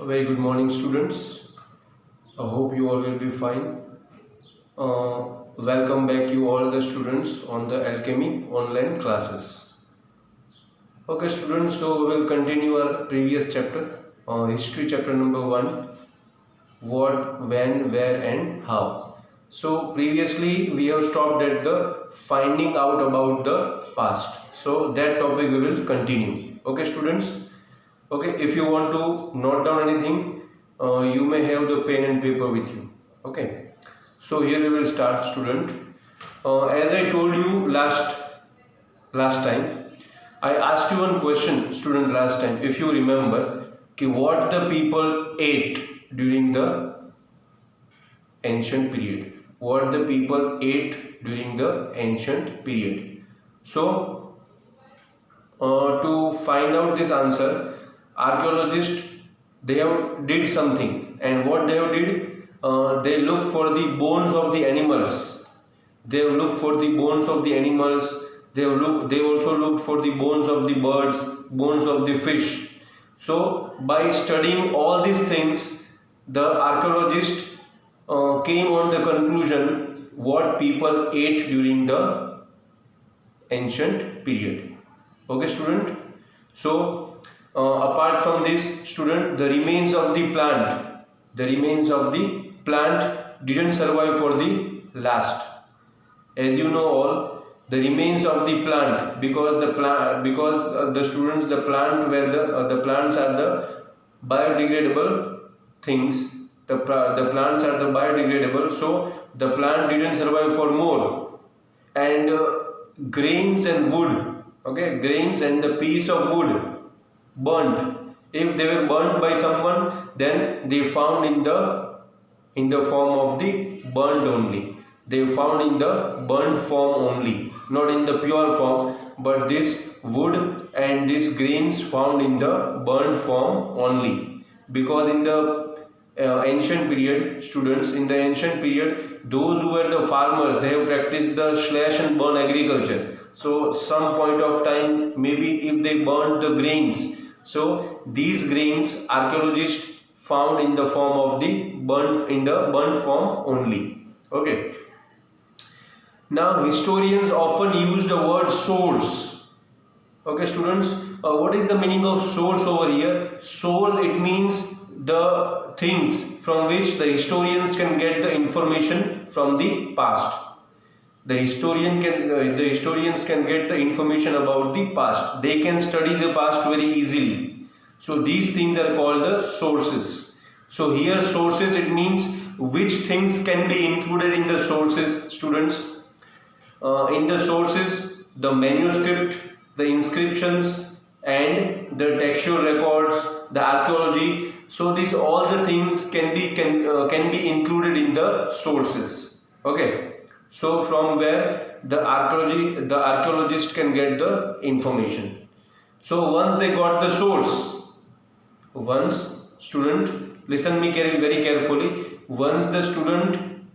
A very good morning, students. I hope you all will be fine. Welcome back, you all the students on the Alchemy online classes. Okay, students. So we will continue our previous chapter, history chapter number 1. What, when, where, and how. So previously we have stopped at the finding out about the past. So that topic we will continue. Okay, students. Okay, if you want to note down anything, you may have the pen and paper with you. Okay, so here we will start, student. As I told you last time, I asked you one question, student, last time, if you remember, what the people ate during the ancient period. What the people ate during the ancient period. So to find out this answer, archaeologists, they have did something, and what they have did, they look for the bones of the animals. They have looked for the bones of the animals. They also looked for the bones of the birds, bones of the fish. So by studying all these things, the archaeologists came on the conclusion what people ate during the ancient period. Okay, student. So apart from this, student, the remains of the plant didn't survive for the last. As you know all, the remains of the plant, because the students, the plants are the biodegradable things. The plants are the biodegradable, so the plant didn't survive for more. And grains and wood, okay, grains and the piece of wood burnt. If they were burnt by someone, then they found in the form of the burnt only. They found in the burnt form only, not in the pure form, but this wood and these grains found in the burnt form only. Because in the ancient period, students, in the ancient period, those who were the farmers, they have practiced the slash and burn agriculture. So some point of time, maybe if they burnt the grains, so these grains archaeologists found in the form of the burnt form only. Okay. Now historians often use the word source. Okay, students, what is the meaning of source over here? Source, it means the things from which the historians can get the information from the past. The historians can get the information about the past. They can study the past very easily. So these things are called the sources. So here sources, it means which things can be included in the sources, students. In the sources, the manuscript, the inscriptions, and the textual records, the archaeology. So these all the things can be included in the sources. Okay. So from where the archaeologist can get the information. So once they got the source, student, listen me very carefully. Once the student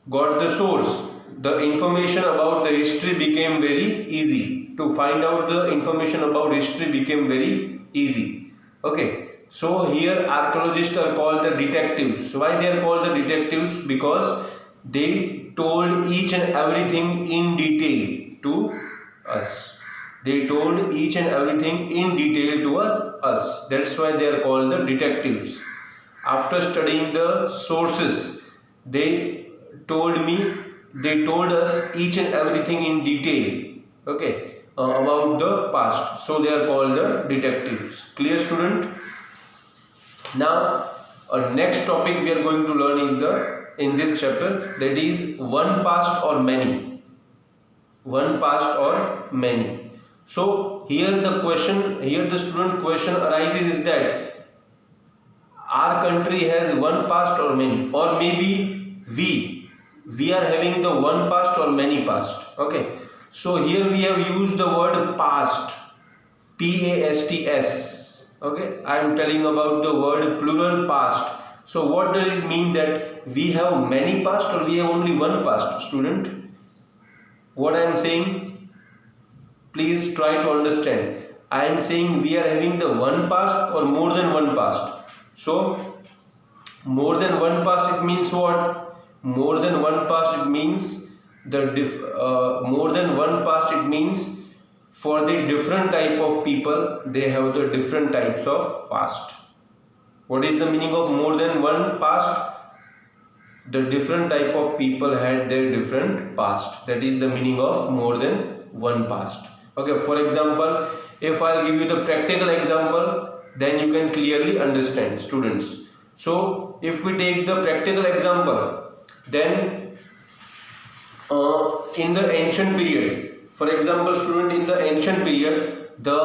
got the source, the information about the history became very easy. To find out the information about history became very easy. Okay. So here archaeologists are called the detectives. Why they are called the detectives? Because they told each and everything in detail to us. They told each and everything in detail to us. That's why they are called the detectives. After studying the sources, they told us each and everything in detail, okay, about the past. So they are called the detectives. Clear, student? Now, our next topic we are going to learn is in this chapter, that is one past or many. One past or many. So here the student question arises is that our country has one past or many, or maybe we are having the one past or many past. Okay. So here we have used the word past, PASTS. Okay, I am telling about the word plural past. So what does it mean that we have many past or we have only one past, student? What I am saying, please try to understand. I am saying we are having the one past or more than one past. So more than one past, it means what? More than one past, it means more than one past, it means for the different type of people, they have the different types of past. What is the meaning of more than one past? The different type of people had their different past. That is the meaning of more than one past. Okay, for example, if I'll give you the practical example, then you can clearly understand, students. So if we take the practical example, then in the ancient period, for example, student, in the ancient period, the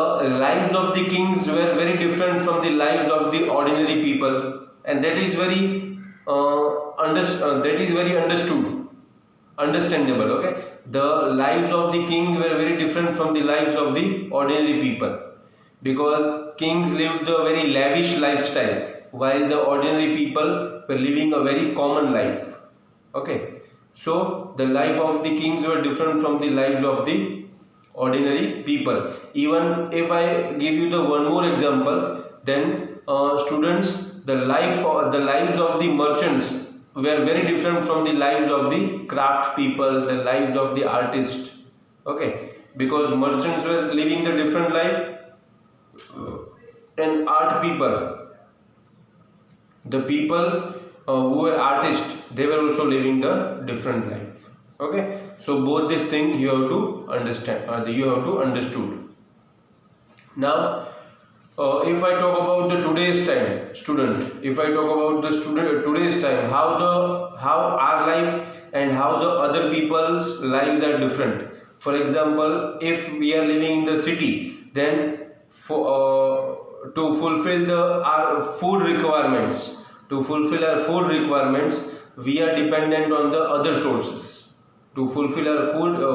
lives of the kings were very different from the lives of the ordinary people, and that is very understandable. Okay, the lives of the king were very different from the lives of the ordinary people, because kings lived a very lavish lifestyle, while the ordinary people were living a very common life. Okay, so the life of the kings were different from the lives of the ordinary people. Even if I give you the one more example, then students, the lives of the merchants were very different from the lives of the craft people, the lives of the artists. Okay, because merchants were living the different life, and art people, the people who were artists, they were also living the different life. Okay, so both these things you have to understand, you have to understood. Now if I talk about the today's time, student, if I talk about the today's time, how our life and how the other people's lives are different. For example, if we are living in the city, then to fulfill our food requirements, we are dependent on the other sources. To fulfill our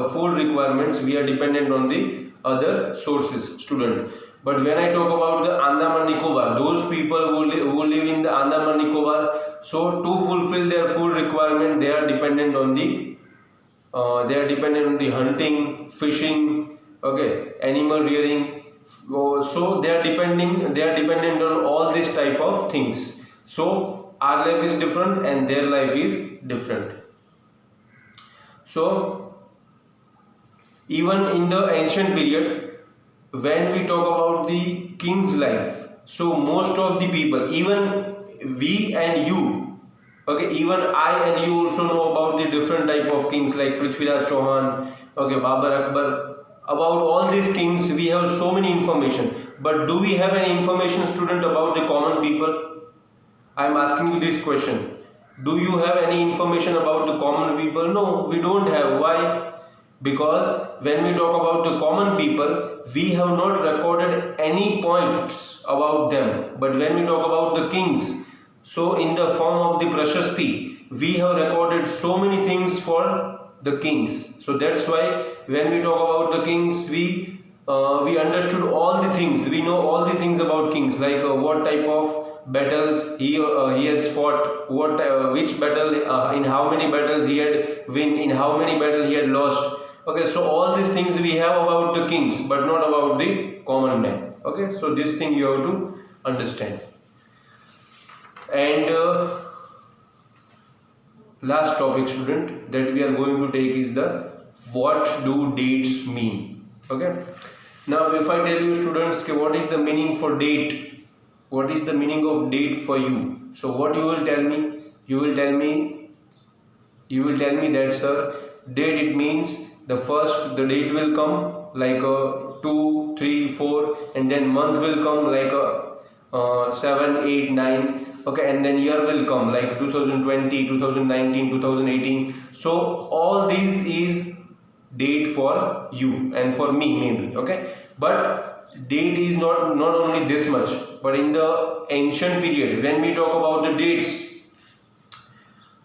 food requirements, we are dependent on the other sources, student. But when I talk about the Andaman Nicobar, those people who live in the Andaman Nicobar, so to fulfill their food requirement, they are dependent on the hunting, fishing, okay, animal rearing. So they are dependent on all these type of things. So our life is different and their life is different. So even in the ancient period, when we talk about the king's life, so most of the people, even we and you, okay, even I and you also know about the different type of kings like Prithviraj Chauhan, okay, Babar Akbar. About all these kings we have so many information, but do we have any information, student, about the common people? I am asking you this question. Do you have any information about the common people? No, we don't have. Why? Because when we talk about the common people, we have not recorded any points about them. But when we talk about the kings, so in the form of the Prashasti, we have recorded so many things for the kings. So that's why when we talk about the kings, we understood all the things. We know all the things about kings, like what type of battles he has fought, which battle, in how many battles he had win, in how many battles he had lost. Okay, so all these things we have about the kings, but not about the common man. Okay, so this thing you have to understand. And last topic, student, that we are going to take is the what do dates mean. Okay, now if I tell you, students, what is the meaning for date, what is the meaning of date for you, so what you will tell me? You will tell me that, sir, date, it means the date will come like 2, 3, 4, and then month will come like 7, 8, 9, okay, and then year will come like 2020, 2019, 2018. So all these is date for you and for me maybe, okay, but date is not only this much, but in the ancient period, when we talk about the dates,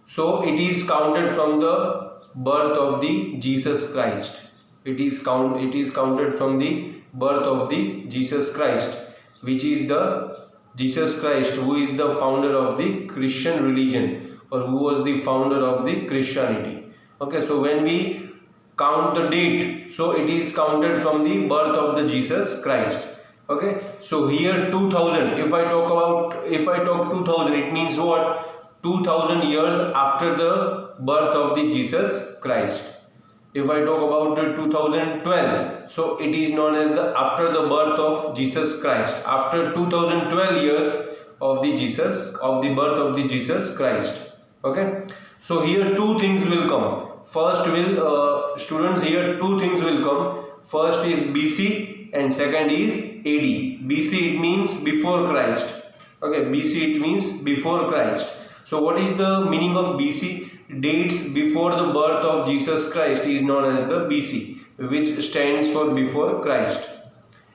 so it is counted from the birth of the Jesus Christ. It is counted from the birth of the Jesus Christ, which is the Jesus Christ, who is the founder of the Christian religion, or who was the founder of the Christianity. Okay, so when we count the date, so it is counted from the birth of the Jesus Christ. Okay, so here 2000, if I talk 2000, it means what? 2000 years after the birth of the Jesus Christ. If I talk about the 2012, so it is known as the after the birth of Jesus Christ, after 2012 years of the birth of the Jesus Christ. Okay, so here two things will come. First will students, here two things will come. First is BC and second is AD. BC it means before Christ. Okay, BC it means before Christ. So what is the meaning of BC? Dates before the birth of Jesus Christ is known as the BC, which stands for before Christ.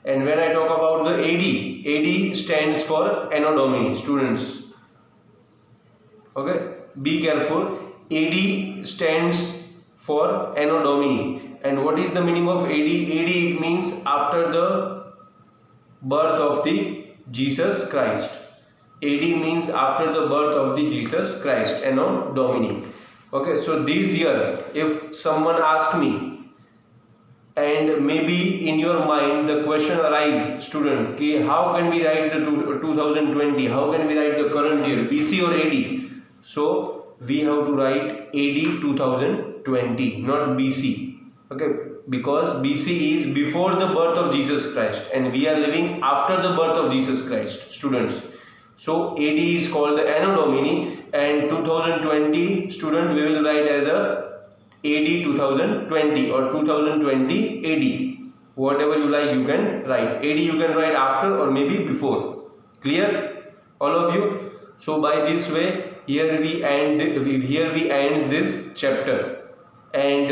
And when I talk about the AD stands for Anno Domini, students. Okay, be careful. AD stands for Anno Domini. And what is the meaning of AD? AD it means after the birth of the Jesus Christ. AD means after the birth of the Jesus Christ, Anno Domini. Okay, so this year, if someone asks me, and maybe in your mind the question arises, student, how can we write the 2020? How can we write the current year, BC or AD? So we have to write AD 2020, not BC. Okay, because BC is before the birth of Jesus Christ, and we are living after the birth of Jesus Christ, students. So AD is called the Anno Domini, and 2020, student, we will write as a AD 2020 or 2020 AD. Whatever you like, you can write. AD you can write after or maybe before. Clear, all of you? So by this way, here we end this chapter. And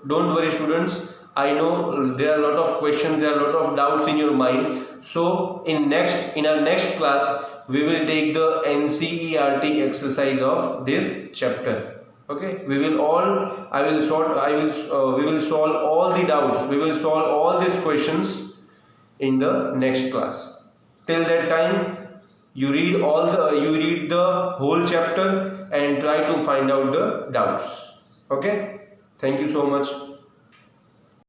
don't worry, students. I know there are a lot of questions, there are a lot of doubts in your mind. So in our next class, we will take the NCERT exercise of this chapter. Okay, we will solve all the doubts. We will solve all these questions in the next class. Till that time, you read the whole chapter and try to find out the doubts. Okay, thank you so much.